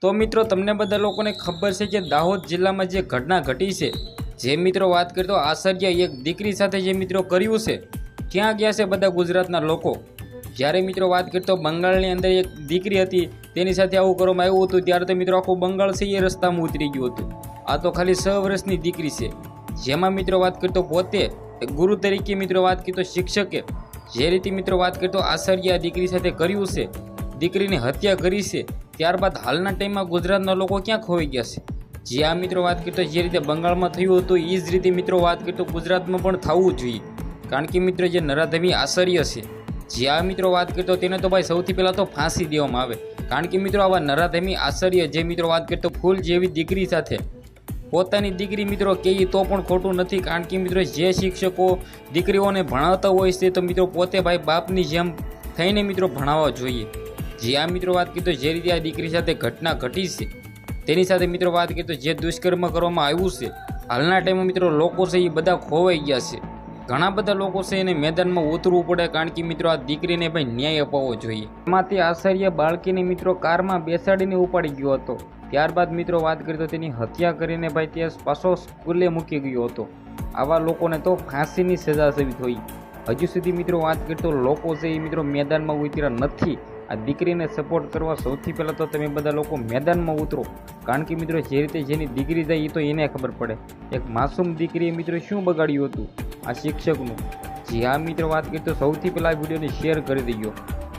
તો મિત્રો તમને બધા લોકોને ખબર છે કે દાહોદ જિલ્લામાં જે ઘટના ઘટી છે, જે મિત્રો વાત કરતો આશ્ચર્ય એક દીકરી સાથે જે મિત્રો કર્યું છે, ક્યાં ગયા છે બધા ગુજરાતના લોકો? જ્યારે મિત્રો વાત કરતો બંગાળની અંદર એક દીકરી હતી, તેની સાથે આવું કરવામાં આવ્યું હતું, ત્યારે તો મિત્રો આખું બંગાળ છે એ રસ્તામાં ઉતરી ગયું હતું. આ તો ખાલી 6 વર્ષની દીકરી છે, જેમાં મિત્રો વાત કરતો પોતે ગુરુ તરીકે મિત્રો વાત કરતો શિક્ષકે જે રીતે મિત્રો વાત કરતો આશ્ચર્ય આ દીકરી સાથે કર્યું છે, દીકરીની હત્યા કરી છે, ત્યારબાદ હાલના ટાઈમમાં ગુજરાતના લોકો ક્યાં ખોવાઈ ગયા છે? જે આ મિત્રો વાત કરતો જે રીતે બંગાળમાં થયું હતું એ જ રીતે મિત્રો વાત કરતો ગુજરાતમાં પણ થવું જોઈએ. કારણ કે મિત્રો જે નરાધમી આશ્ચર્ય છે, જે આ મિત્રો વાત કરતો તેને તો ભાઈ સૌથી પહેલાં તો ફાંસી દેવામાં આવે. કારણ કે મિત્રો આવા નરાધમી આશ્ચર્ય જે મિત્રો વાત કરતો ફૂલ જેવી દીકરી સાથે પોતાની દીકરી મિત્રો કહે તો પણ ખોટું નથી. કારણ કે મિત્રો જે શિક્ષકો દીકરીઓને ભણાવતા હોય છે તો મિત્રો પોતે ભાઈ બાપની જેમ થઈને મિત્રો ભણાવવા જોઈએ. જે આ મિત્રો વાત કરતો જે રીતે આ દીકરી સાથે ઘટના ઘટી છે, તેની સાથે મિત્રો વાત કરતો જે દુષ્કર્મ કરવામાં આવ્યું છે, હાલના ટાઈમમાં મિત્રો લોકો છે એ બધા ખોવાઈ ગયા છે. ઘણા બધા લોકો છે એને મેદાનમાં ઉતરવું પડે. કારણ કે મિત્રો આ દીકરીને ભાઈ ન્યાય અપાવવો જોઈએ. એમાંથી આશ્ચર્ય બાળકીને મિત્રો કારમાં બેસાડીને ઉપાડી ગયો હતો. ત્યારબાદ મિત્રો વાત કરીએ તો તેની હત્યા કરીને ભાઈ ત્યાં પાછો સ્કૂલે મૂકી ગયો હતો. આવા લોકોને તો ફાંસીની સજા થવી જોઈએ. હજુ સુધી મિત્રો વાત કરીએ તો લોકો છે એ મિત્રો મેદાનમાં ઉતર્યા નથી. આ દીકરીને સપોર્ટ કરવા સૌથી પહેલાં તો તમે બધા લોકો મેદાનમાં ઉતરો. કારણ કે મિત્રો જે રીતે જેની દીકરી જાય એ તો એને ખબર પડે. એક માસૂમ દીકરીએ મિત્રો શું બગાડ્યું હતું આ શિક્ષકનું? જે આ મિત્રો વાત કરીએ તો સૌથી પહેલાં આ વિડીયોને શેર કરી દેજો.